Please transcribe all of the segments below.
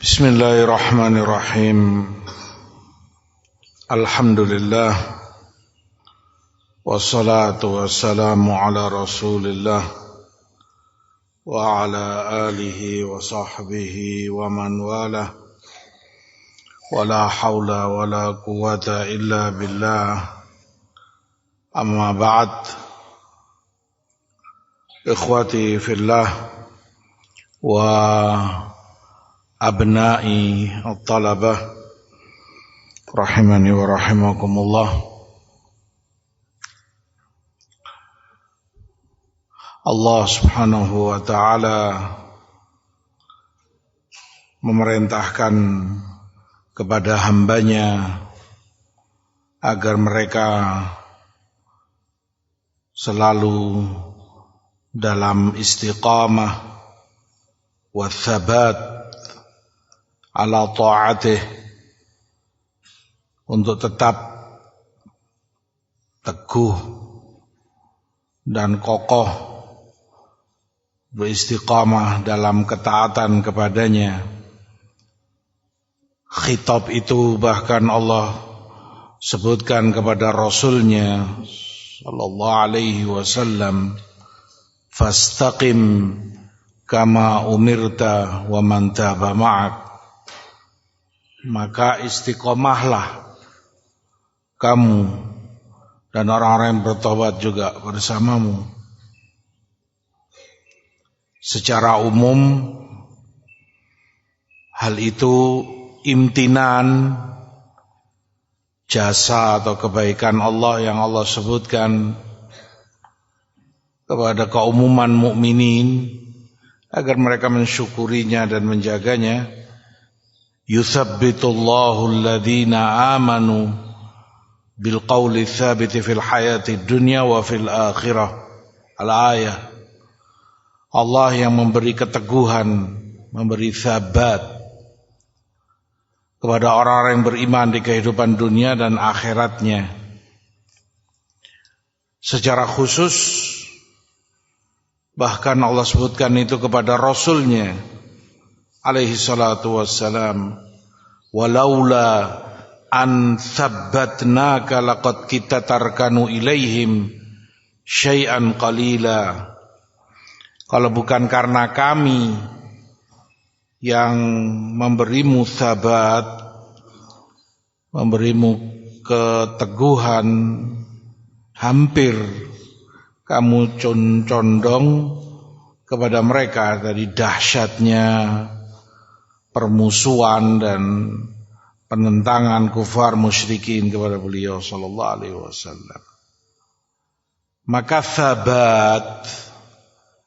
Bismillahirrahmanirrahim. Alhamdulillah. Wassalatu wassalamu ala rasulillah wa ala alihi wa sahbihi wa man walah. Wa la hawla wa la quwwata illa billah. Amma ba'd. Ikhwati fillah wa abna'i at-talabah rahimani wa rahimakumullah. Allah subhanahu wa ta'ala memerintahkan kepada hambanya agar mereka selalu dalam istiqamah wa thabat ala ta'atih, untuk tetap teguh dan kokoh beristiqamah dalam ketaatan kepadanya. Khitab itu bahkan Allah sebutkan kepada Rasulnya sallallahu alaihi wasallam, fastaqim kama umirta wa man taba ma'ak. Maka istiqomahlah kamu dan orang-orang yang bertobat juga bersamamu. Secara umum hal itu imtinan, jasa atau kebaikan Allah yang Allah sebutkan kepada keumuman mukminin agar mereka mensyukurinya dan menjaganya. Yuthabbitullahu alladhina amanu bilqawli tsabiti fil hayati dunya wa fil akhirah. Al-ayah. Allah yang memberi keteguhan, memberi thabat kepada orang-orang yang beriman di kehidupan dunia dan akhiratnya. Secara khusus bahkan Allah sebutkan itu kepada Rasulnya alaihi salatu wassalam, walaula an thabbatnaka laqad kita tarkanu ilaihim syai'an qalila. Kalau bukan karena kami yang memberimu thabat, memberimu keteguhan, hampir kamu condong kepada mereka dari dahsyatnya permusuhan dan penentangan kufar musyrikin kepada beliau sallallahu alaihi wasallam. Maka thabat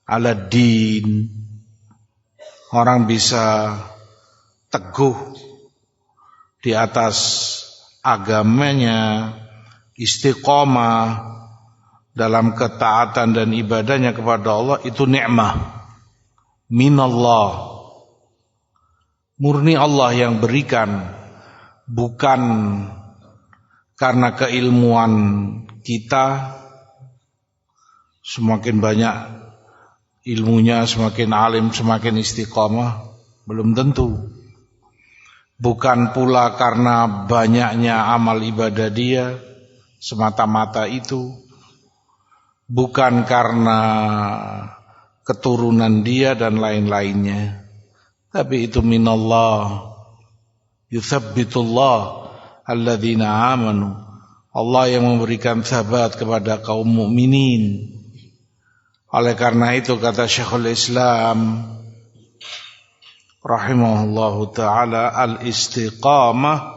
ala din, orang bisa teguh di atas agamanya, istiqomah dalam ketaatan dan ibadahnya kepada Allah, itu nikmah minallah, murni Allah yang berikan, bukan karena keilmuan kita. Semakin banyak ilmunya, semakin alim, semakin istiqamah, belum tentu. Bukan pula karena banyaknya amal ibadah dia semata-mata itu. Bukan karena keturunan dia dan lain-lainnya. Tapi itu minallah. Yuthabbitullah alladzina amanu. Allah yang memberikan thabat kepada kaum mukminin. Oleh karena itu kata Syekhul Islam rahimahullahu ta'ala, al-istiqamah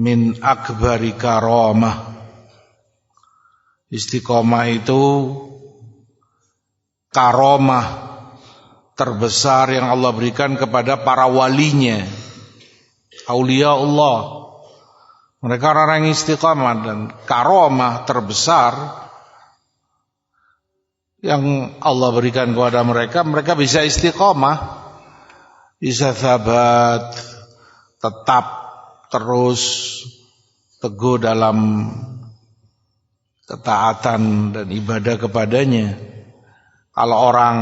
min akbari karamah. Istiqamah itu karamah terbesar yang Allah berikan kepada para walinya, aulia Allah. Mereka orang yang istiqamah, dan karamah terbesar yang Allah berikan kepada mereka, mereka bisa istiqamah, bisa thabat, tetap terus teguh dalam ketaatan dan ibadah kepadanya. Kalau orang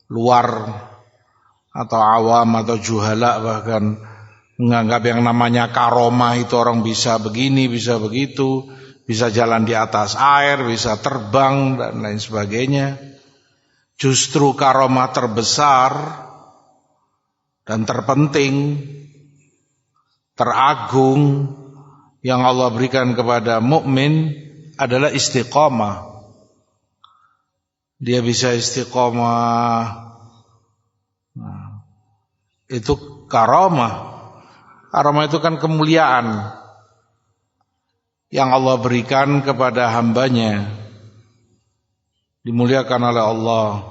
luar atau awam atau juhala bahkan menganggap yang namanya karomah itu orang bisa begini, bisa begitu, bisa jalan di atas air, bisa terbang dan lain sebagainya. Justru karomah terbesar dan terpenting, teragung yang Allah berikan kepada mukmin adalah istiqomah. Dia bisa istiqomah. Nah, itu karomah. Karomah itu kan kemuliaan yang Allah berikan kepada hambanya. Dimuliakan oleh Allah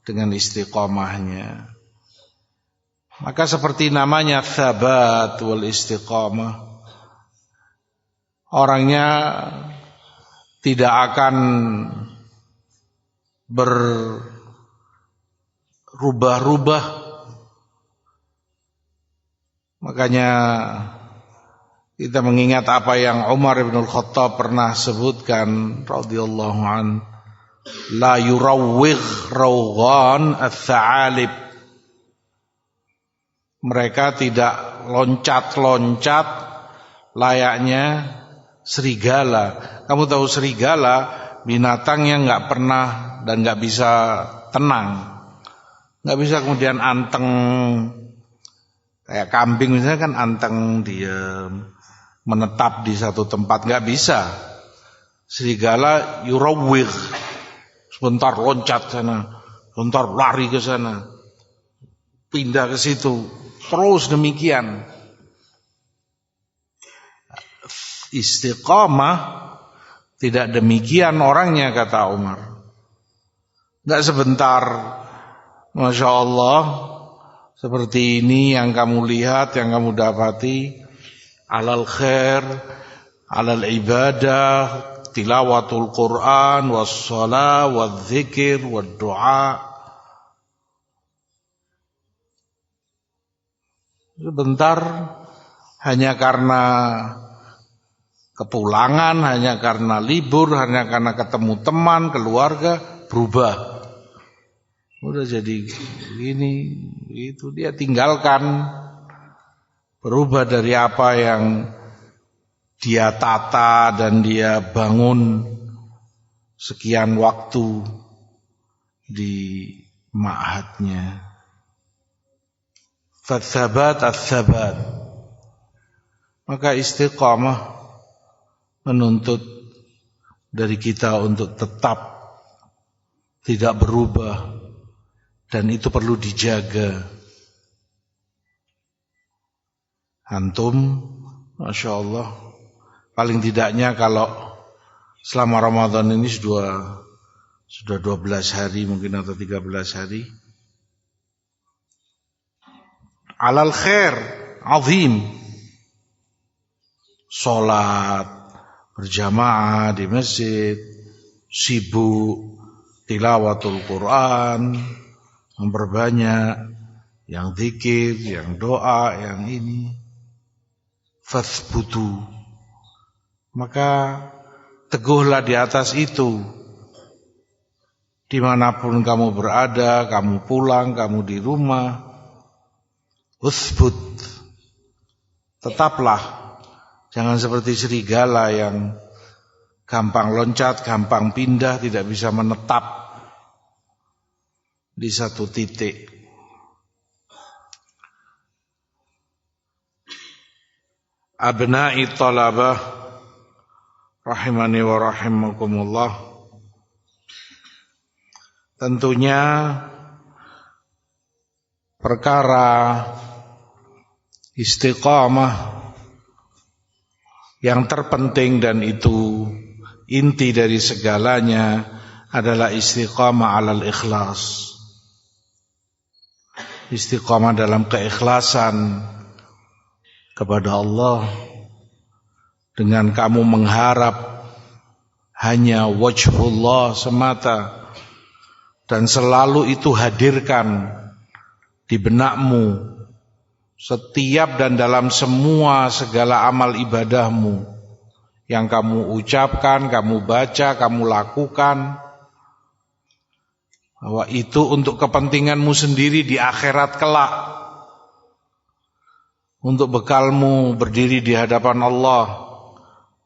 dengan istiqomahnya. Maka seperti namanya tsabat wal istiqomah, orangnya tidak akan berubah-ubah. Makanya kita mengingat apa yang Umar bin Khattab pernah sebutkan radhiyallahu an, la yurawwigh rawghan ats-tsa'alib. Mereka tidak loncat-loncat layaknya serigala. Kamu tahu serigala binatang yang nggak pernah dan nggak bisa tenang, nggak bisa kemudian anteng kayak kambing misalnya kan anteng diam menetap di satu tempat, nggak bisa. Serigala yurawwigh, sebentar loncat sana, sebentar lari ke sana, pindah ke situ, terus demikian. Istiqamah tidak demikian orangnya, kata Umar. Enggak sebentar, Masya Allah, seperti ini yang kamu lihat, yang kamu dapati, alal khair, alal ibadah, tilawatul Quran, wassalah, wadzikir, waddu'a. Sebentar, hanya karena kepulangan, hanya karena libur, hanya karena ketemu teman, keluarga, berubah. Udah jadi gini, itu dia tinggalkan, berubah dari apa yang dia tata dan dia bangun sekian waktu di ma'hadnya. Fatsabat ats-tsabat. Maka istiqamah menuntut dari kita untuk tetap tidak berubah, dan itu perlu dijaga. Antum, Masya Allah, paling tidaknya kalau selama Ramadan ini sudah 12 hari mungkin atau 13 hari, alal khair azim, sholat berjamaah di masjid, sibuk tilawatul Quran, memperbanyak yang zikir, yang doa, yang ini. Fathbutu, maka teguhlah di atas itu. Dimanapun kamu berada, kamu pulang, kamu di rumah, uthbut, tetaplah. Jangan seperti serigala yang gampang loncat, gampang pindah, tidak bisa menetap di satu titik. Abna'i talabah rahimani wa rahimakumullah, tentunya perkara istiqamah yang terpenting dan itu inti dari segalanya adalah istiqamah alal ikhlas. Istiqamah dalam keikhlasan kepada Allah, dengan kamu mengharap hanya wajhullah semata, dan selalu itu hadirkan di benakmu setiap dan dalam semua segala amal ibadahmu yang kamu ucapkan, kamu baca, kamu lakukan. bahwa itu untuk kepentinganmu sendiri di akhirat kelak, untuk bekalmu berdiri di hadapan Allah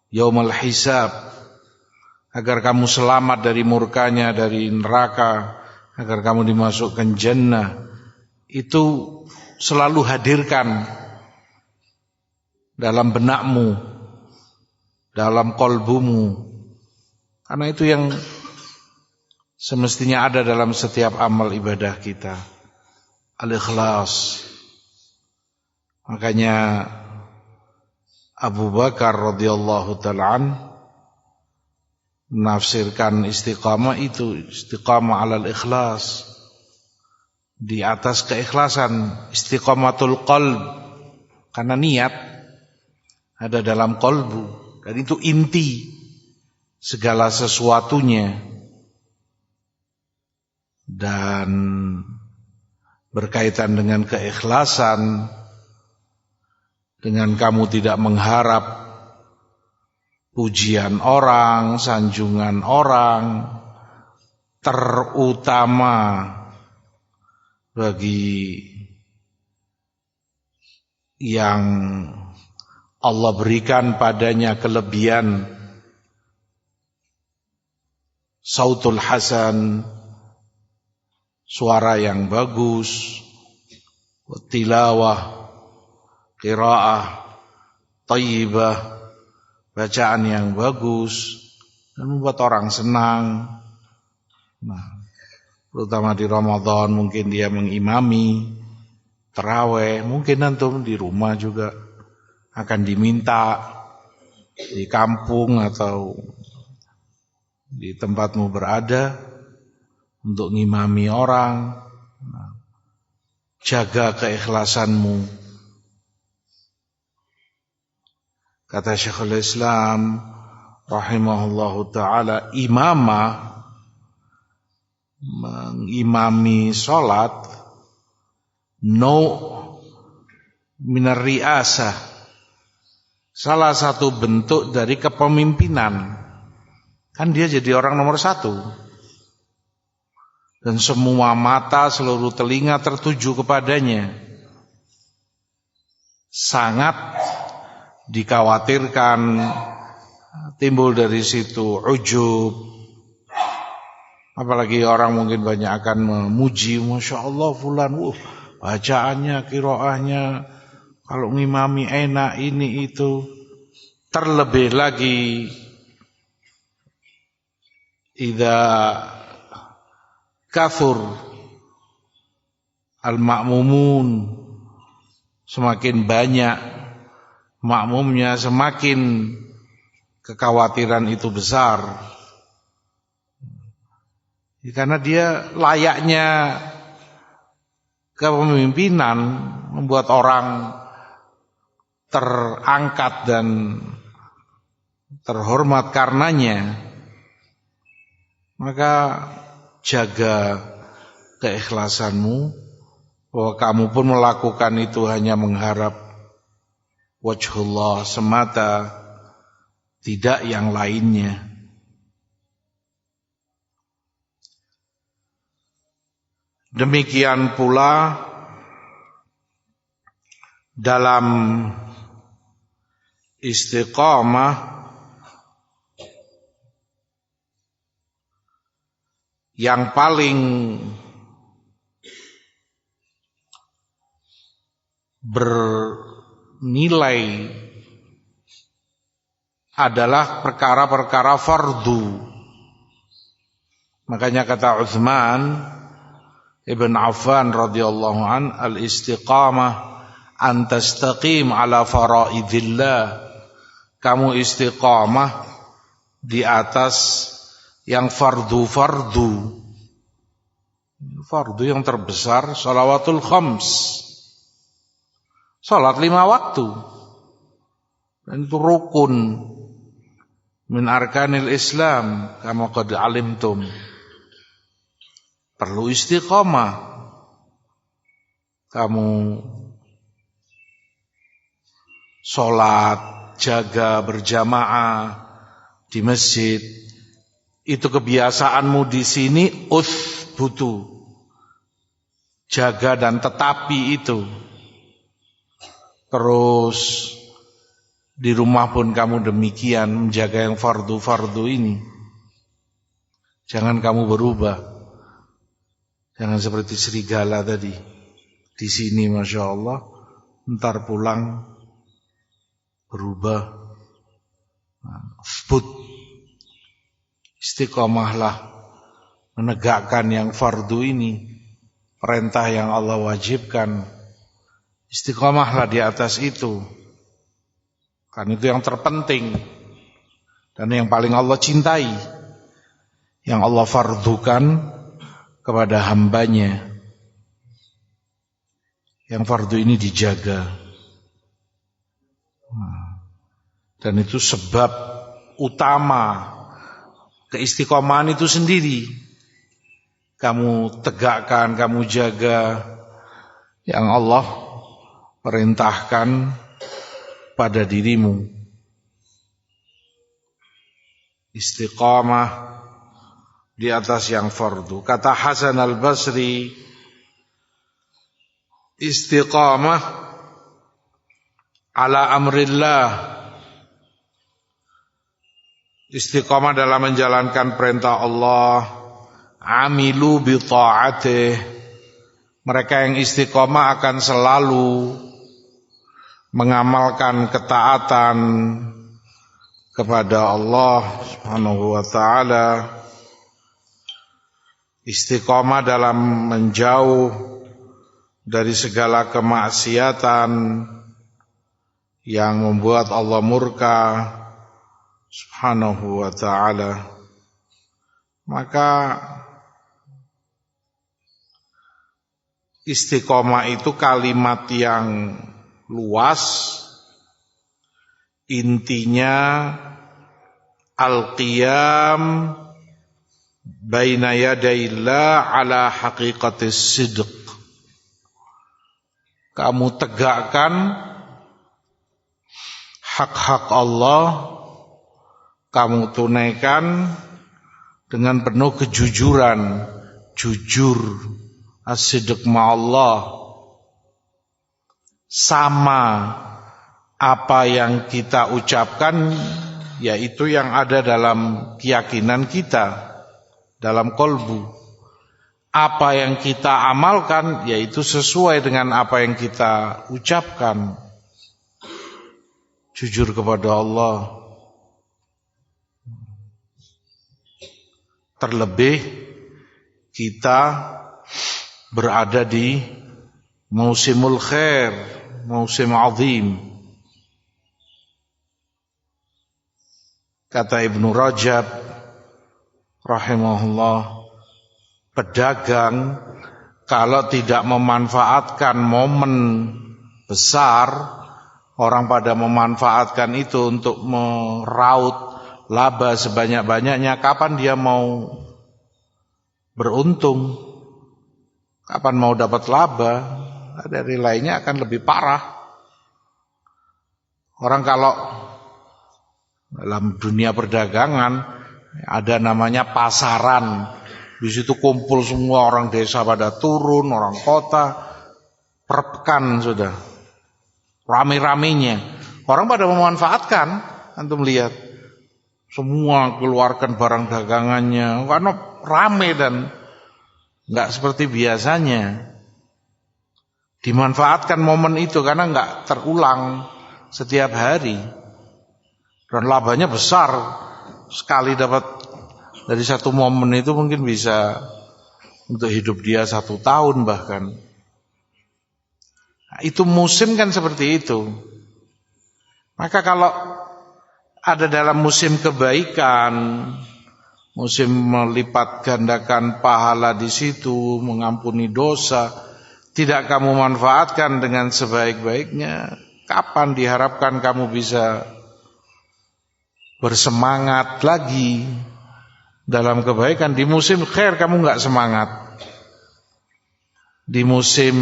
yaumul hisab, agar kamu selamat dari murkanya, dari neraka, agar kamu dimasukkan jannah. Itu selalu hadirkan dalam benakmu, dalam kolbumu, karena itu yang semestinya ada dalam setiap amal ibadah kita, al-ikhlas. Makanya Abu Bakar radhiyallahu ta'ala an menafsirkan istiqamah itu istiqamah alal ikhlas, di atas keikhlasan, istiqamatul qalb, karena niat ada dalam qalbu, dan itu inti segala sesuatunya. Dan berkaitan dengan keikhlasan, dengan kamu tidak mengharap pujian orang, sanjungan orang, terutama bagi yang Allah berikan padanya kelebihan sautul hasan, suara yang bagus, tilawah, qiraah thayyibah, bacaan yang bagus, dan membuat orang senang. Nah, terutama di Ramadan mungkin dia mengimami tarawih, mungkin antum di rumah juga akan diminta di kampung atau di tempatmu berada untuk ngimami orang. Nah, jaga keikhlasanmu. Kata Syekhul Islam rahimahullahu ta'ala, imamah, mengimami sholat, no minar riasah, salah satu bentuk dari kepemimpinan. Kan dia jadi orang nomor satu, dan semua mata, seluruh telinga tertuju kepadanya. Sangat dikhawatirkan timbul dari situ ujub. Apalagi orang mungkin banyak akan memuji, Masya Allah fulan, bacaannya, qiraahnya, kalau ngimami enak, ini itu. Terlebih lagi idza kathur al-ma'mumun, semakin banyak makmumnya, semakin kekhawatiran itu besar. Karena dia layaknya kepemimpinan membuat orang terangkat dan terhormat karenanya. Maka jaga keikhlasanmu, bahwa kamu pun melakukan itu hanya mengharap wajhullah semata, tidak yang lainnya. Demikian pula dalam istiqamah yang paling bernilai adalah perkara-perkara fardu. Makanya kata Utsman Ibn Affan radhiyallahu an, al-istiqamah an tastaqim ala faraidillah. Kamu istiqamah di atas yang fardu-fardu. Fardu yang terbesar shalawatul khams, salat 5 waktu, dan itu rukun min arkanil Islam kama qad alimtum. Perlu istiqamah. Kamu sholat, jaga berjamaah di masjid, itu kebiasaanmu di sini, butuh jaga dan tetapi itu. Terus di rumah pun kamu demikian menjaga yang fardu-fardu ini. Jangan kamu berubah. Jangan seperti serigala tadi. Di sini Masya Allah, ntar pulang berubah. Fbut. Istiqomahlah menegakkan yang fardu ini. Perintah yang Allah wajibkan. Istiqomahlah di atas itu. Kan itu yang terpenting. Dan yang paling Allah cintai. Yang Allah fardukan kepada hambanya. Yang fardu ini dijaga. Dan itu sebab utama keistiqomahan itu sendiri. Kamu tegakkan, kamu jaga yang Allah perintahkan pada dirimu. Istiqamah di atas yang fardu. Kata Hasan al-Basri, istiqamah ala amrillah. Istiqamah dalam menjalankan perintah Allah. Amilu bi ta'atih. Mereka yang istiqamah akan selalu mengamalkan ketaatan kepada Allah Subhanahu wa taala. Istiqamah dalam menjauh dari segala kemaksiatan yang membuat Allah murka Subhanahu wa taala. Maka istiqamah itu kalimat yang luas, intinya al-qiyam baina yadayillah ala haqiqatis sidq. Kamu tegakkan hak-hak Allah, kamu tunaikan dengan penuh kejujuran, jujur, as-sidq ma'allah. Sama apa yang kita ucapkan, yaitu yang ada dalam keyakinan kita, dalam kolbu. Apa yang kita amalkan, yaitu sesuai dengan apa yang kita ucapkan. Jujur kepada Allah. Terlebih kita berada di musimul khair, musim azim. Kata Ibnu Rajab rahimahullah, pedagang kalau tidak memanfaatkan momen besar, orang pada memanfaatkan itu untuk meraup laba sebanyak-banyaknya, kapan dia mau beruntung? Kapan mau dapat laba? Dari lainnya akan lebih parah. Orang kalau dalam dunia perdagangan ada namanya pasaran, di situ kumpul semua orang desa pada turun, orang kota, per pekan sudah rame-ramenya. Orang pada memanfaatkan, antum lihat, semua keluarkan barang dagangannya karena rame dan nggak seperti biasanya. Dimanfaatkan momen itu karena nggak terulang setiap hari. Dan labanya besar. Sekali dapat dari satu momen itu mungkin bisa untuk hidup dia 1 tahun bahkan. Nah, itu musim kan seperti itu. Maka kalau ada dalam musim kebaikan, musim melipat gandakan pahala di situ, mengampuni dosa, tidak kamu manfaatkan dengan sebaik-baiknya, kapan diharapkan kamu bisa bersemangat lagi dalam kebaikan? Di musim khair kamu nggak semangat, di musim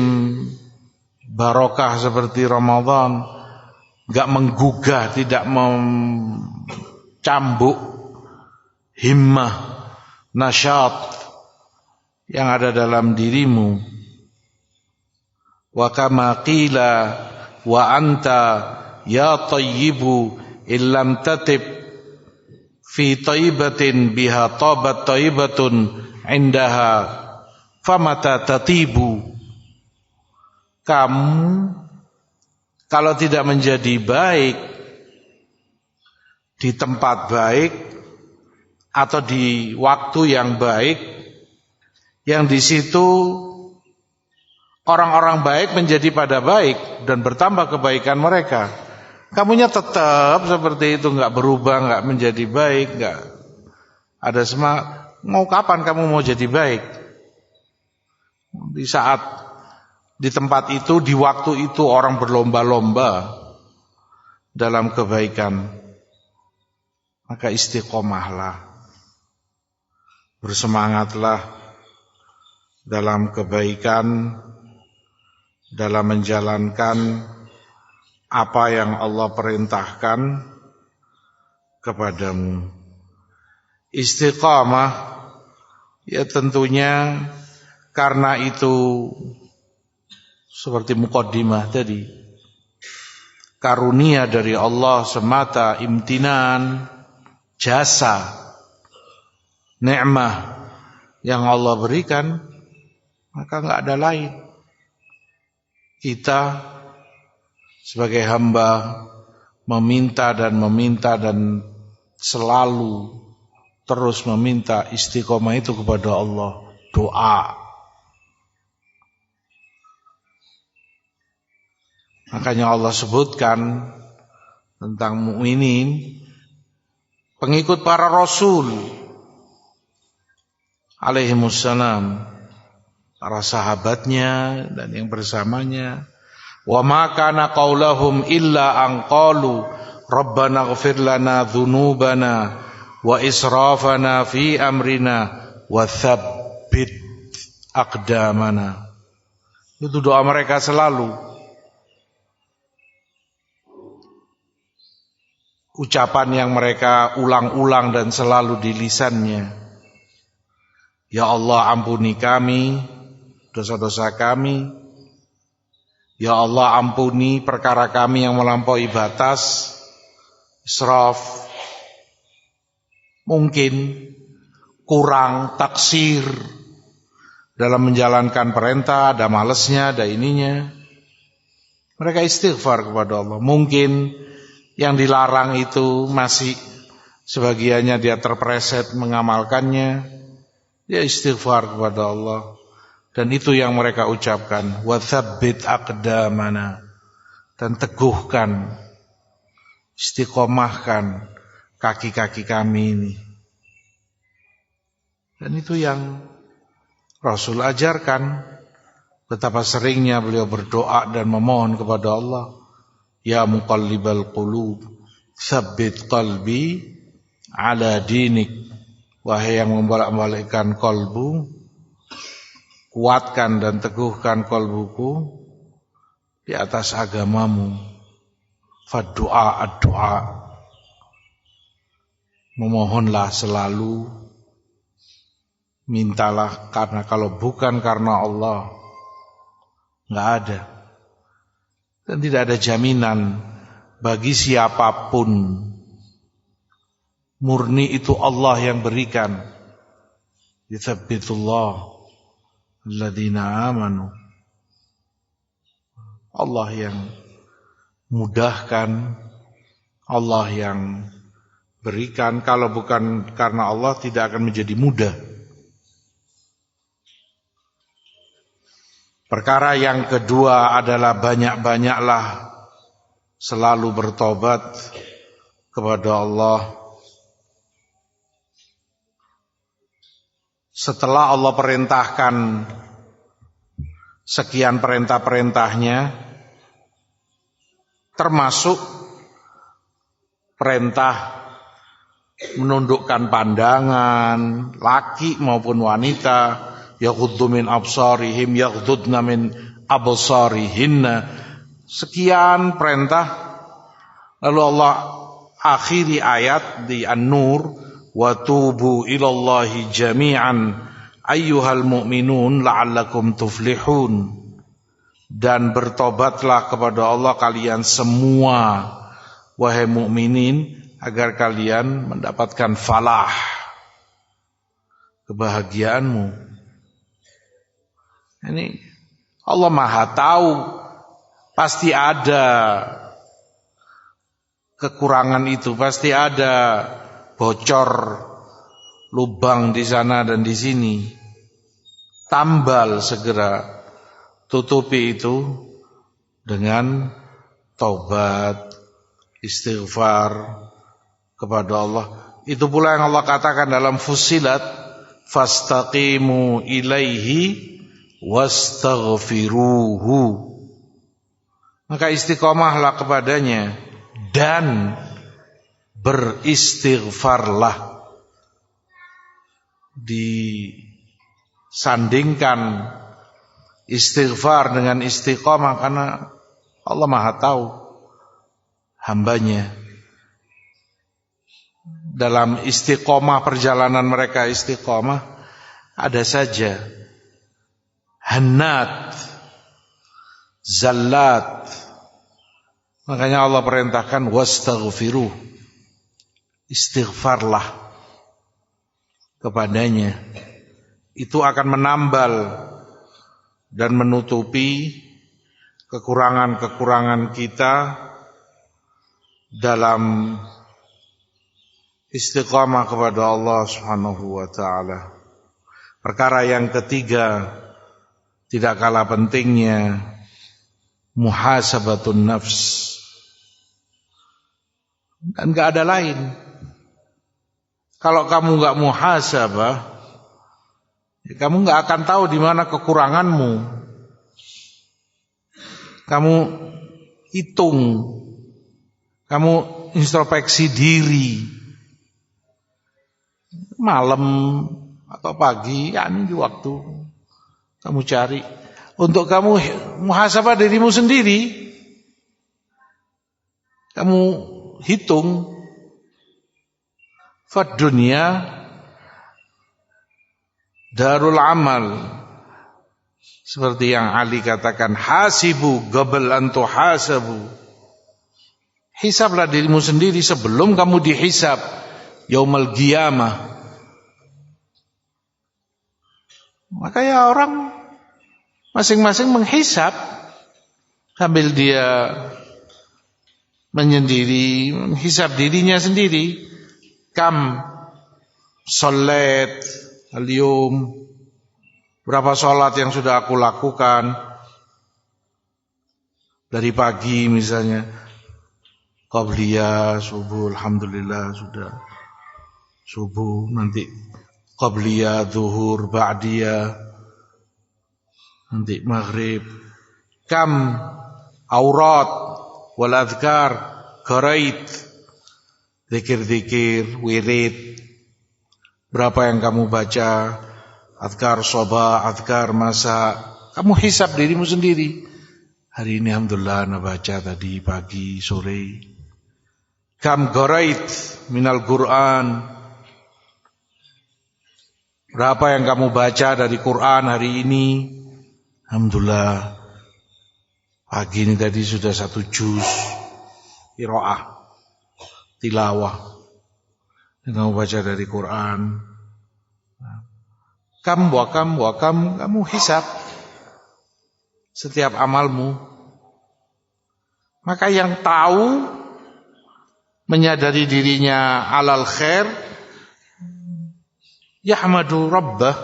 barokah seperti Ramadan nggak menggugah, tidak mencambuk himmah, nasyat yang ada dalam dirimu. Wa kama qila wa anta ya tayyibu illam tatib fi tayyibatin biha tabat tayyibatun indaha famata tatibu. Kamu kalau tidak menjadi baik di tempat baik atau di waktu yang baik, yang di situ orang-orang baik menjadi pada baik dan bertambah kebaikan mereka, kamunya tetap seperti itu, nggak berubah, nggak menjadi baik, nggak ada semangat. Mau kapan kamu mau jadi baik? Di saat, di tempat itu, di waktu itu orang berlomba-lomba dalam kebaikan, maka istiqomahlah, bersemangatlah dalam kebaikan, dalam menjalankan apa yang Allah perintahkan kepadamu. Istiqamah, ya tentunya karena itu seperti muqaddimah tadi, karunia dari Allah semata, imtinan, jasa, nikmah yang Allah berikan, maka enggak ada lain. Kita sebagai hamba meminta dan selalu terus meminta istiqomah itu kepada Allah, doa. Makanya Allah sebutkan tentang mukminin, pengikut para rasul alaihimussalam, para sahabatnya dan yang bersamanya. Wa ma kana qaulahum illa an qalu rabbana ighfir lana dzunubana wa israfana fi amrina wa tsabbit aqdamana. Itu doa mereka selalu. Ucapan yang mereka ulang-ulang dan selalu di lisannya. Ya Allah, ampuni kami dosa-dosa kami. Ya Allah, ampuni perkara kami yang melampaui batas, israf, mungkin kurang, taksir dalam menjalankan perintah, ada malesnya, ada ininya. Mereka istighfar kepada Allah. Mungkin yang dilarang itu masih sebagiannya dia terpreset mengamalkannya, dia istighfar kepada Allah. Dan itu yang mereka ucapkan, wa tsabbit aqdamana, dan teguhkan, istiqomahkan kaki-kaki kami ini. Dan itu yang Rasul ajarkan. Betapa seringnya beliau berdoa dan memohon kepada Allah, ya muqallibal qulub, tsabbit qalbi ala dinik. Wahai yang membolak-balikkan kalbu, kuatkan dan teguhkan kalbuku di atas agamamu. Faddu'a ad-du'a, memohonlah selalu, mintalah, karena kalau bukan karena Allah enggak ada. Dan tidak ada jaminan bagi siapapun. Murni itu Allah yang berikan. Yutsabbitullah alladzina amanu. Allah yang mudahkan, Allah yang berikan. Kalau bukan karena Allah tidak akan menjadi mudah. Perkara yang kedua adalah banyak-banyaklah selalu bertobat kepada Allah. Setelah Allah perintahkan sekian perintah-perintahnya, termasuk perintah menundukkan pandangan, laki maupun wanita, yaghuddu min absarihim yaghuddna min absarihinna. Sekian perintah. Lalu Allah akhiri ayat di An-Nur, wa tubu ilallahi jami'an ayyuhal mu'minun la'allakum tuflihun, dan bertobatlah kepada Allah kalian semua wahai mukminin agar kalian mendapatkan falah, kebahagiaanmu. Ini Allah Maha tahu, pasti ada kekurangan itu, pasti ada bocor lubang di sana dan di sini. Tambal segera, tutupi itu dengan taubat, istighfar kepada Allah. Itu pula yang Allah katakan dalam Fussilat, fastaqimu ilaihi wastaghfiruhu. Maka istiqomahlah kepadanya dan beristighfarlah. Disandingkan istighfar dengan istiqomah karena Allah Maha tahu hambanya. Dalam istiqomah, perjalanan mereka istiqomah, ada saja hannat, zallat. Makanya Allah perintahkan wastaghfiruh, istighfarlah kepadanya. Itu akan menambal dan menutupi kekurangan-kekurangan kita dalam istiqamah kepada Allah Subhanahu wa taala. Perkara yang ketiga, tidak kalah pentingnya, muhasabatun nafs. Dan gak ada lain. Kalau kamu gak muhasabah, ya kamu gak akan tahu di mana kekuranganmu. Kamu hitung, kamu introspeksi diri, malam atau pagi, ya ini di waktu kamu cari untuk kamu muhasabah dirimu sendiri. Kamu hitung, fad dunya darul amal, seperti yang Ali katakan, hasibu qabla an tuhasabu. Hisablah dirimu sendiri sebelum kamu dihisab yaumul qiyamah. Maka ya orang masing-masing menghisab sambil dia menyendiri, menghisab dirinya sendiri. Kam sholat al-yum, berapa sholat yang sudah aku lakukan dari pagi misalnya, qabliyah subuh, alhamdulillah sudah subuh, nanti qabliyah zuhur, ba'diyah, nanti maghrib. Kam aurat wal adhkar qarait, zikir-zikir, wirid, berapa yang kamu baca, adhkar sabah, adhkar masa. Kamu hisab dirimu sendiri. Hari ini alhamdulillah ana baca tadi pagi, sore. Kam qarait minal Qur'an, berapa yang kamu baca dari Quran hari ini? Alhamdulillah pagi ini tadi sudah 1 juz qiraah, tilawah yang kamu baca dari Quran. Kamu hisab setiap amalmu. Maka yang tahu, menyadari dirinya alal khair, yahmadu rabbah,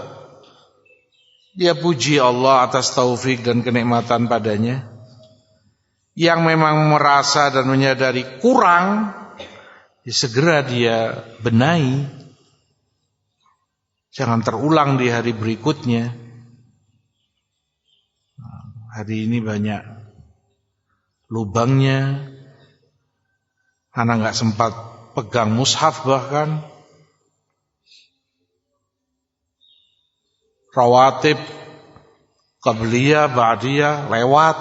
dia puji Allah atas taufik dan kenikmatan padanya. Yang memang merasa dan menyadari kurang, ya segera dia benahi, jangan terulang di hari berikutnya. Hari ini banyak lubangnya, anak gak sempat pegang mushaf, bahkan rawatib, qabliyah, ba'diyah lewat,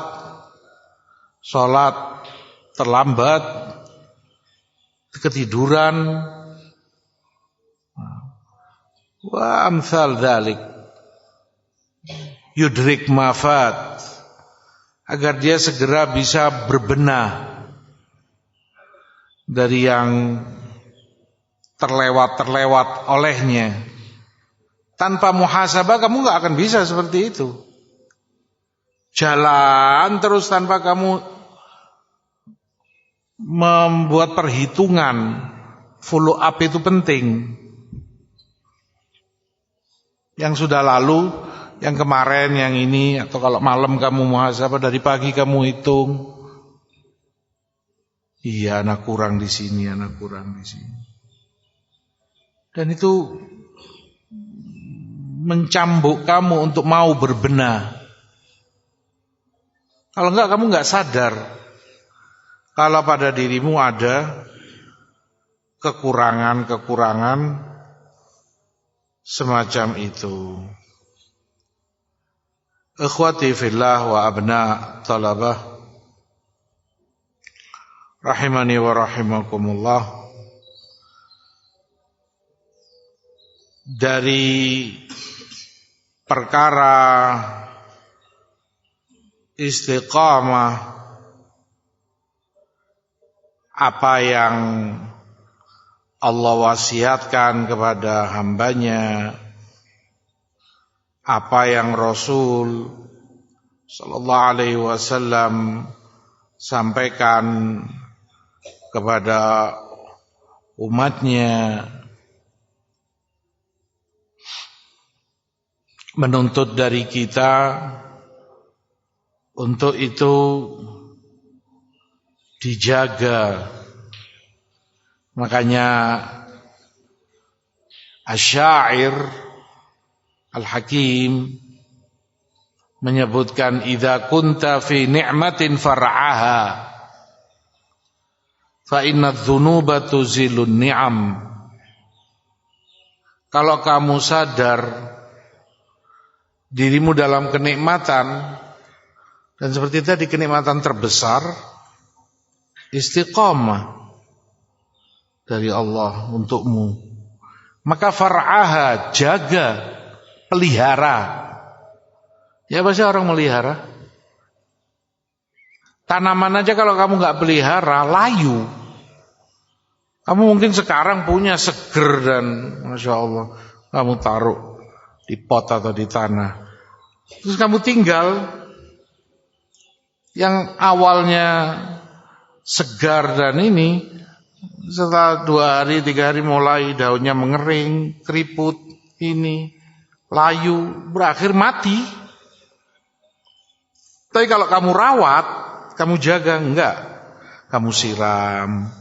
sholat terlambat, ketiduran, wa amsal dzalik. yudrik mafat, agar dia segera bisa berbenah dari yang terlewat olehnya. Tanpa muhasabah kamu gak akan bisa seperti itu. Jalan terus tanpa kamu membuat perhitungan. Follow up itu penting. Yang sudah lalu, yang kemarin, yang ini, atau kalau malam kamu muhasabah, dari pagi kamu hitung. Iya, anak kurang di sini, anak kurang di sini. Dan itu mencambuk kamu untuk mau berbenah. Kalau enggak, kamu enggak sadar kalau pada dirimu ada kekurangan-kekurangan semacam itu. Ikhwati fillah wa abna talabah rahimani wa rahimakumullah. Dari perkara istiqamah, apa yang Allah wasiatkan kepada hambanya, apa yang Rasul sallallahu alaihi wasallam sampaikan kepada umatnya, menuntut dari kita untuk itu dijaga. Makanya Asy-Syair Al-Hakim menyebutkan idza kunta fi ni'matin far'aha fa inna adz-dzunuba tuzilun ni'am. Kalau kamu sadar dirimu dalam kenikmatan, dan seperti tadi kenikmatan terbesar istiqamah dari Allah untukmu, maka far'aha, jaga, pelihara. Ya pasti orang melihara. Tanaman aja kalau kamu gak pelihara, layu. Kamu mungkin sekarang punya seger dan Masya Allah, kamu taruh di pot atau di tanah, terus kamu tinggal, yang awalnya segar dan ini, setelah 2 hari 3 hari mulai daunnya mengering, keriput, ini layu, berakhir mati. Tapi kalau kamu rawat, kamu jaga, enggak, kamu siram,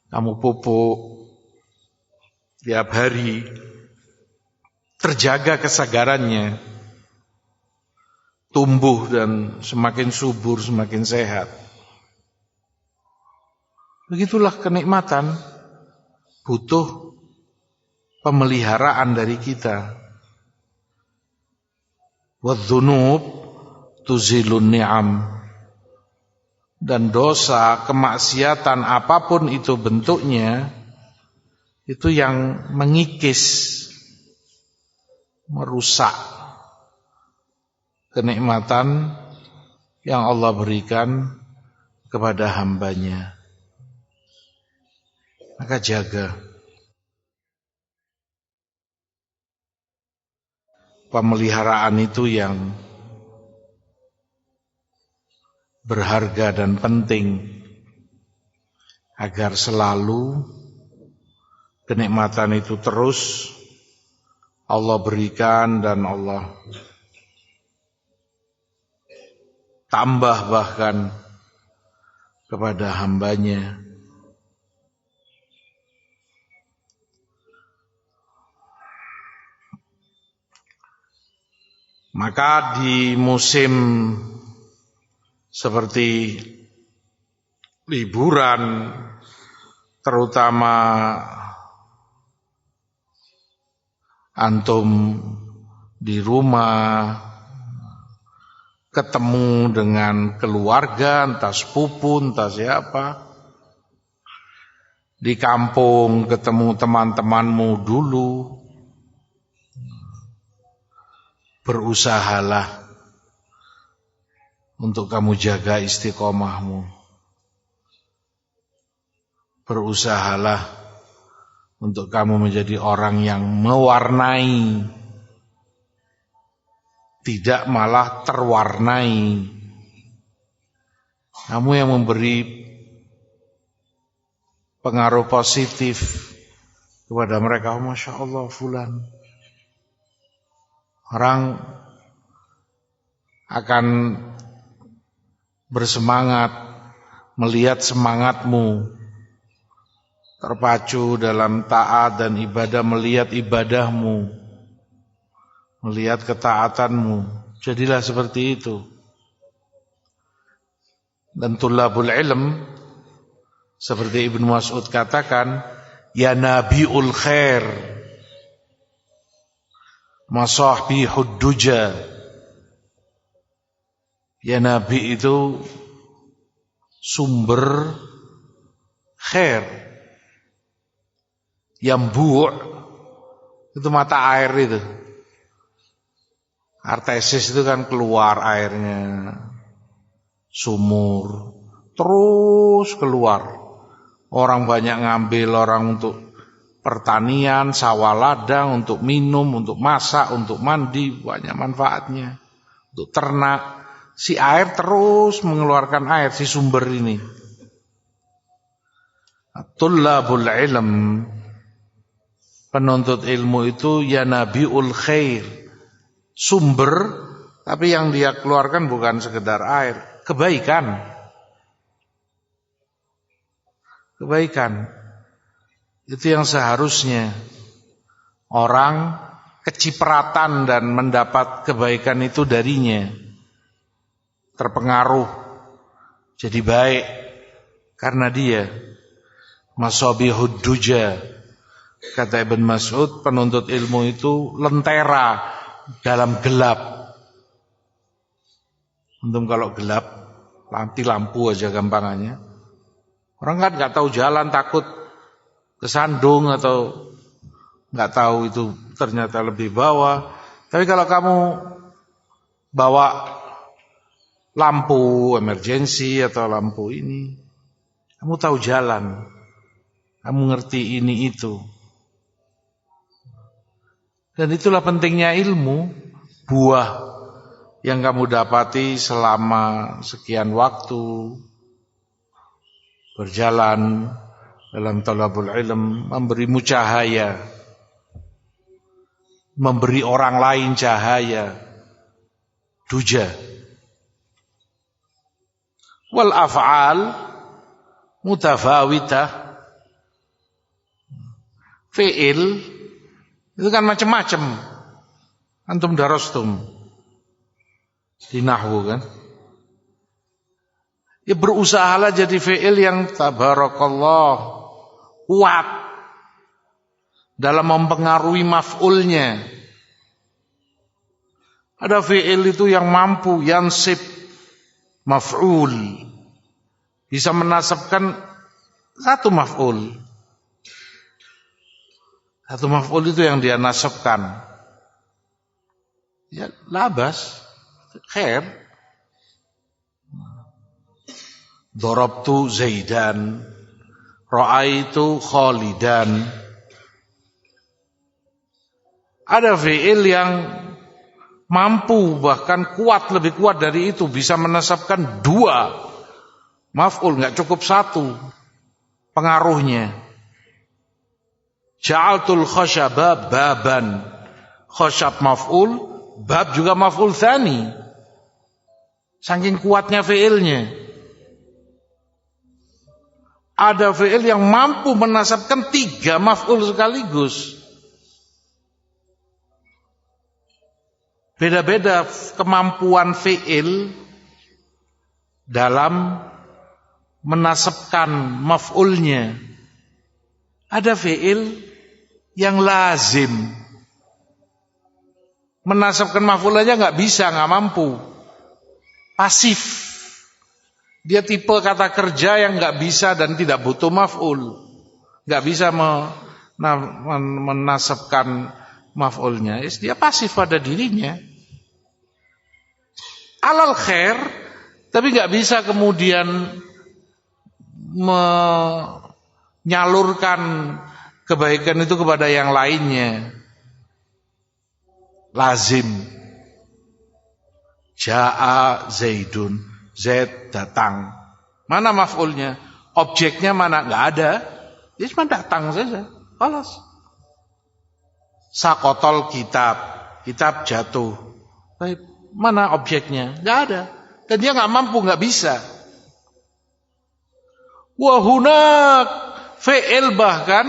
kamu pupuk tiap hari, terjaga kesagarannya, tumbuh dan semakin subur, semakin sehat. Begitulah kenikmatan, butuh pemeliharaan dari kita. Wadz-dzunub tuzilun ni'am. Dan dosa, kemaksiatan apapun itu bentuknya, itu yang mengikis, merusak kenikmatan yang Allah berikan kepada hambanya. Maka jaga. Pemeliharaan itu yang berharga dan penting, agar selalu kenikmatan itu terus Allah berikan dan Allah tambah bahkan kepada hambanya. Maka di musim seperti liburan, terutama antum di rumah, ketemu dengan keluarga, entah sepupu, entah siapa, di kampung ketemu teman-temanmu dulu, berusahalah untuk kamu jaga istiqomahmu. Berusahalah untuk kamu menjadi orang yang mewarnai, tidak malah terwarnai. Kamu yang memberi pengaruh positif kepada mereka. Oh, Masya Allah fulan. Orang akan bersemangat melihat semangatmu, terpacu dalam taat dan ibadah, melihat ibadahmu, melihat ketaatanmu. Jadilah seperti itu. Dan tulabul ilm, seperti Ibnu Mas'ud katakan, ya nabiul khair masahbihud duja. Ya nabi itu sumber khair. Yambu' itu mata air itu. Artesis itu kan keluar airnya, sumur terus keluar. Orang banyak ngambil, orang untuk pertanian, sawah ladang, untuk minum, untuk masak, untuk mandi, banyak manfaatnya. Untuk ternak, si air terus mengeluarkan air, si sumber ini. Tullabul ilm, penuntut ilmu itu ya nabiul khair, sumber, tapi yang dia keluarkan bukan sekedar air, kebaikan. Kebaikan itu yang seharusnya orang kecipratan dan mendapat kebaikan itu darinya, terpengaruh jadi baik karena dia. Masabihud duja, kata Ibn Mas'ud, penuntut ilmu itu lentera dalam gelap. Untung kalau gelap, mati lampu aja gampangannya. Orang kan nggak tahu jalan, takut kesandung atau nggak tahu itu ternyata lebih bawah. Tapi kalau kamu bawa lampu emergensi atau lampu ini, kamu tahu jalan, kamu ngerti ini itu. Dan itulah pentingnya ilmu, buah yang kamu dapati selama sekian waktu berjalan dalam talabul ilm, memberimu cahaya, memberi orang lain cahaya, duja. Wal af'al mutafawitah, fi'il itu kan macam-macam. Antum darastum di nahwu kan. Ya berusahalah jadi fi'il yang tabarakallah kuat dalam mempengaruhi maf'ulnya. Ada fi'il itu yang mampu yansib maf'ul, bisa menasabkan satu maf'ul. Satu maf'ul itu yang dia nasabkan. Ya labas, khair. Darabtu Zaidan, ra'aitu Khalidan. Ada fi'il yang mampu, bahkan kuat, lebih kuat dari itu, bisa menasabkan dua maf'ul, enggak cukup satu pengaruhnya. Ja'altul khashaba baban, khashab maf'ul, bab juga maf'ul tsani. Saking kuatnya fi'ilnya. Ada fi'il yang mampu menasabkan tiga maf'ul sekaligus. Beda-beda kemampuan fi'il dalam menasabkan maf'ulnya. Ada fi'il yang lazim, menasabkan maf'ul aja nggak bisa, nggak mampu, pasif. Dia tipe kata kerja yang nggak bisa dan tidak butuh maf'ul, nggak bisa menasabkan maf'ulnya. Dia pasif pada dirinya. alal khair, tapi nggak bisa kemudian menyalurkan kebaikan itu kepada yang lainnya. Lazim. Ja'a Zaidun, Zaid datang. Mana maf'ulnya? Objeknya mana? Nggak ada. Dia cuma datang saja. Alas. Sakotol kitab, kitab jatuh. Baik, mana objeknya? Nggak ada. Dan dia nggak mampu, nggak bisa. Wahunak fi'il bahkan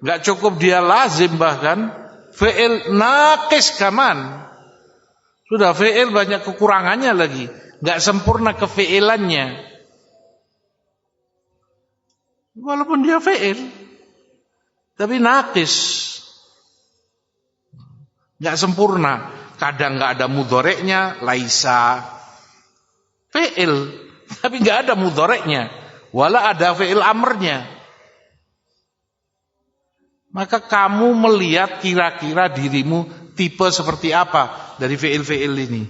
nggak cukup dia lazim, bahkan fi'il naqis kaman. Sudah fi'il banyak kekurangannya lagi, nggak sempurna kefi'ilannya. Walaupun dia fi'il, tapi naqis, nggak sempurna. Kadang nggak ada mudhoreknya, laisa fi'il, tapi nggak ada mudhoreknya, wala ada fi'il amrnya. Maka kamu melihat kira-kira dirimu tipe seperti apa dari fi'il-fi'il ini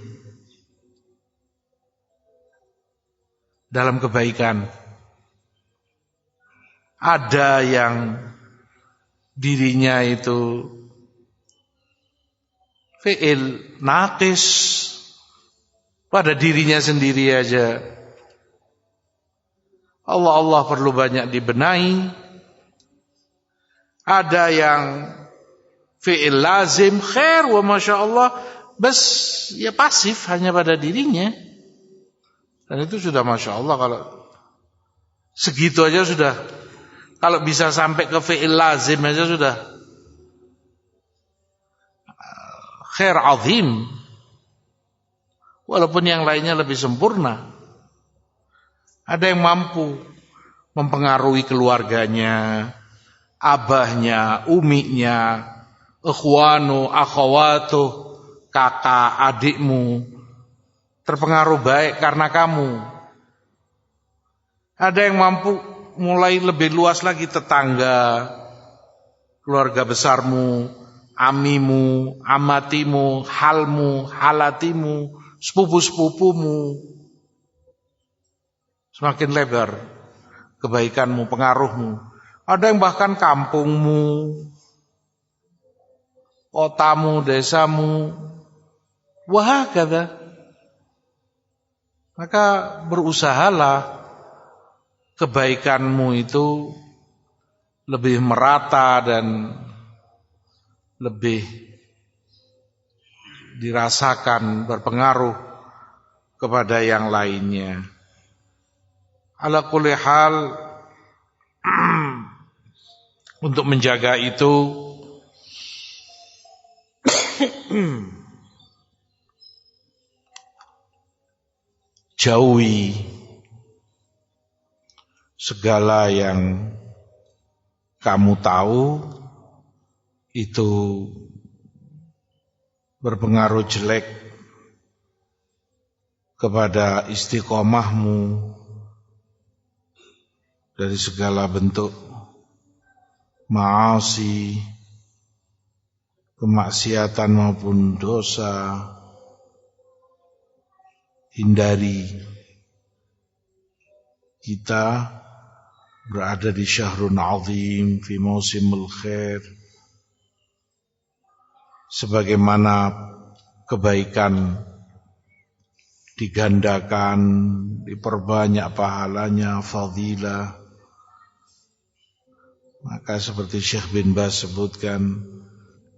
dalam kebaikan. Ada yang dirinya itu fi'il naqis pada dirinya sendiri aja. Allah perlu banyak dibenahi. Ada yang fi'il lazim khair wa masya Allah, bas ya pasif hanya pada dirinya. Dan itu sudah masya Allah, kalau segitu aja sudah. Kalau bisa sampai ke fi'il lazim aja sudah khair azim. Walaupun yang lainnya lebih sempurna. Ada yang mampu mempengaruhi keluarganya, abahnya, umiknya, ikhwanu, akhawatuh, kakak, adikmu, terpengaruh baik karena kamu. Ada yang mampu mulai lebih luas lagi, tetangga, keluarga besarmu, amimu, amatimu, halmu, halatimu, sepupu-sepupumu. Semakin lebar kebaikanmu, pengaruhmu. Ada yang bahkan kampungmu, kotamu, desamu, wahakadha. Maka berusahalah kebaikanmu itu lebih merata dan lebih dirasakan, berpengaruh kepada yang lainnya. Ala kulli hal, untuk menjaga itu jauhi segala yang kamu tahu itu berpengaruh jelek kepada istiqomahmu dari segala bentuk maasi, kemaksiatan maupun dosa. Hindari. Kita berada di syahrun azim, fi mausimul khair. Sebagaimana kebaikan digandakan, diperbanyak pahalanya, fadilah. Maka seperti Syekh bin Baz sebutkan,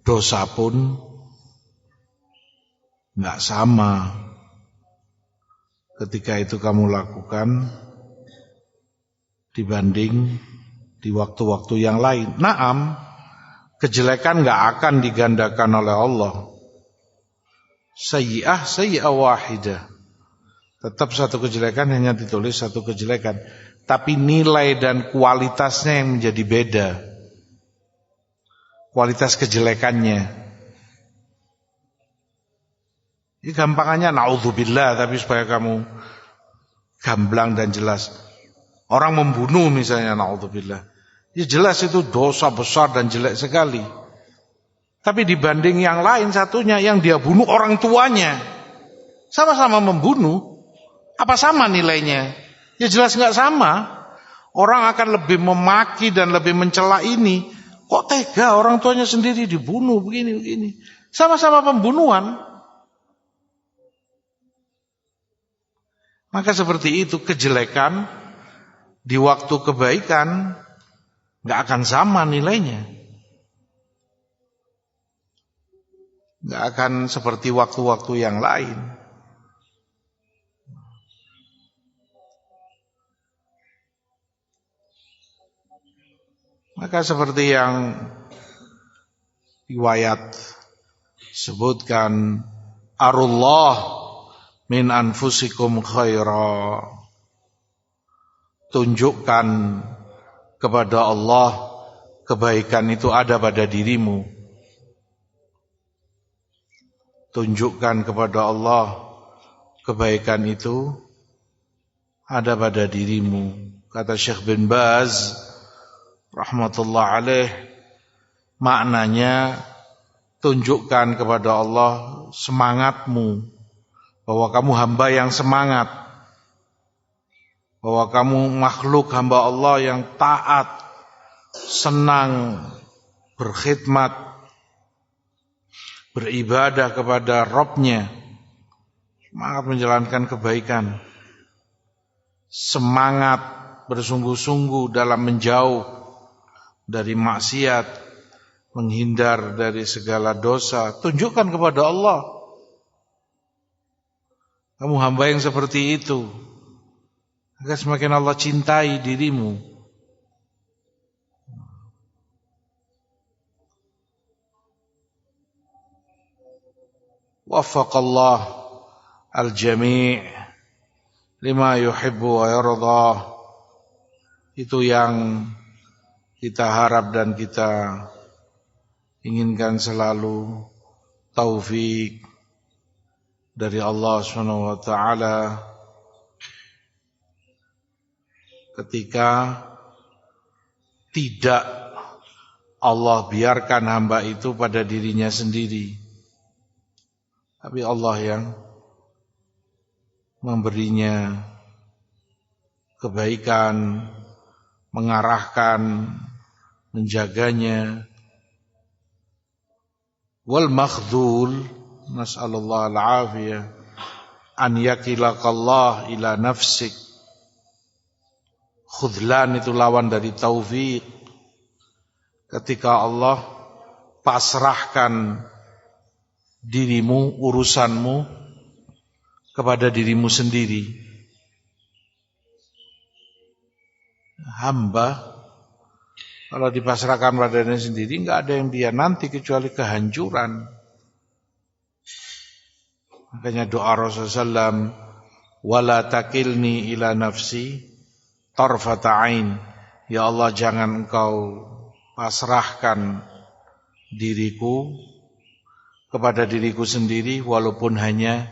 dosa pun enggak sama ketika itu kamu lakukan dibanding di waktu-waktu yang lain. Naam, kejelekan enggak akan digandakan oleh Allah. Sayyi'ah wahidah. Tetap satu kejelekan hanya ditulis satu kejelekan, tapi nilai dan kualitasnya yang menjadi beda. Kualitas kejelekannya. Ini gampangannya naudzubillah, tapi supaya kamu gamblang dan jelas. Orang membunuh misalnya, naudzubillah. Ya jelas itu dosa besar dan jelek sekali. Tapi dibanding yang lain, satunya yang dia bunuh orang tuanya. Sama-sama membunuh. Apa sama nilainya? Ya jelas nggak sama. Orang akan lebih memaki dan lebih mencela ini. Kok tega orang tuanya sendiri dibunuh begini-begini. Sama-sama pembunuhan. Maka seperti itu kejelekan di waktu kebaikan nggak akan sama nilainya. Nggak akan seperti waktu-waktu yang lain. Maka seperti yang riwayat sebutkan, arullah min anfusikum khaira. Tunjukkan kepada Allah kebaikan itu ada pada dirimu. Tunjukkan kepada Allah kebaikan itu ada pada dirimu. Kata Syekh bin Baz rahmatullah alaih, maknanya tunjukkan kepada Allah semangatmu, bahwa kamu hamba yang semangat, bahwa kamu makhluk hamba Allah yang taat, senang berkhidmat, beribadah kepada Rabb-Nya, semangat menjalankan kebaikan, semangat bersungguh-sungguh dalam menjauh dari maksiat, menghindar dari segala dosa. Tunjukkan kepada Allah kamu hamba yang seperti itu, agar semakin Allah cintai dirimu. Waffaqallah al-jami' lima yuhibbu wa yardah. Itu yang kita harap dan kita inginkan selalu, taufik dari Allah Subhanahu wa taala ketika tidak Allah biarkan hamba itu pada dirinya sendiri, tapi Allah yang memberinya kebaikan, mengarahkan, menjaganya. Wal makhdhul, nas'alullah al-afiyah, an yakilakallah ila nafsik. Khudlan itu lawan dari taufik. Ketika Allah pasrahkan dirimu, urusanmu kepada dirimu sendiri. Hamba kalau dipasrahkan pada dirinya sendiri, nggak ada yang dia nanti kecuali kehancuran. Makanya doa Rasulullah SAW, wala takilni ila nafsi tarfata ain. Ya Allah, jangan engkau pasrahkan diriku kepada diriku sendiri walaupun hanya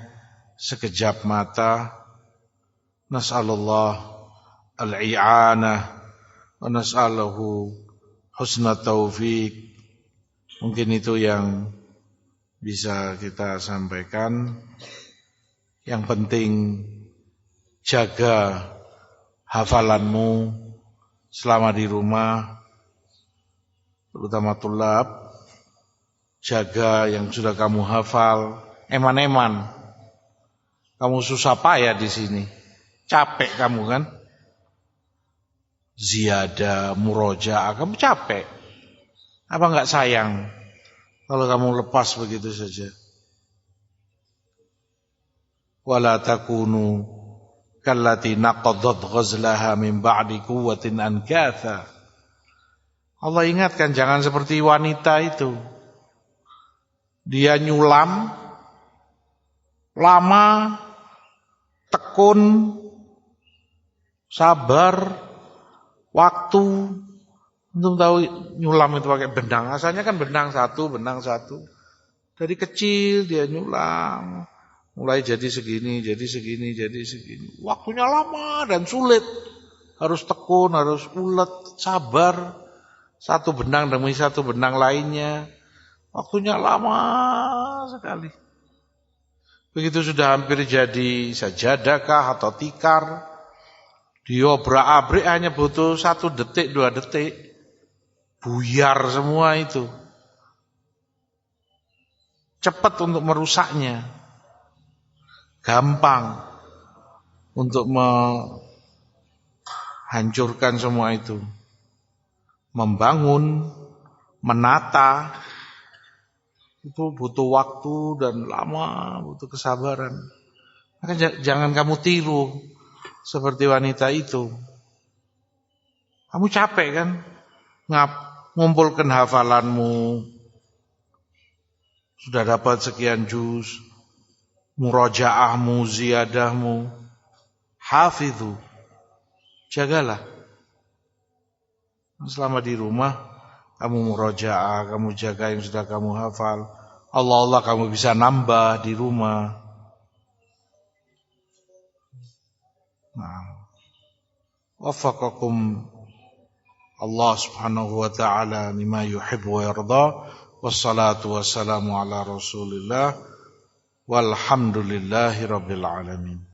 sekejap mata. Nas'alullah al-i'anah wa nas'aluhu husna taufik. Mungkin itu yang bisa kita sampaikan. Yang penting jaga hafalanmu selama di rumah, terutama tulab. Jaga yang sudah kamu hafal, eman-eman. Kamu susah payah di sini, capek kamu kan? Ziyadah, murojaah, kamu capek. Apa enggak sayang kalau kamu lepas begitu saja? Wala takunu kallati naqadhat ghazlaha min ba'di quwwatin ankatha. Allah ingatkan, jangan seperti wanita itu. Dia nyulam lama, tekun, sabar, waktu. Untuk tahu nyulam itu pakai benang. Asalnya kan benang satu. Dari kecil dia nyulam, mulai jadi segini. Waktunya lama dan sulit. Harus tekun, harus ulet, sabar. Satu benang demi satu benang lainnya. Waktunya lama sekali. Begitu sudah hampir jadi sajadahkah atau tikar, diobrak-abrik hanya butuh 1 detik, 2 detik, buyar semua itu. Cepat untuk merusaknya, gampang untuk menghancurkan semua itu. Membangun, menata, itu butuh waktu dan lama, butuh kesabaran. Maka jangan kamu tiru seperti wanita itu. Kamu capek kan? Ngumpulkan hafalanmu, sudah dapat sekian juz, murajaahmu, ziyadahmu, hafidhu, jagalah. Selama di rumah, kamu murajaah, kamu jaga yang sudah kamu hafal. Allah kamu bisa nambah di rumah. Nah, waffaqakum Allah subhanahu wa ta'ala lima yuhibbu wa yarda. Wassalatu wassalamu ala rasulillah walhamdulillahi rabbil alamin.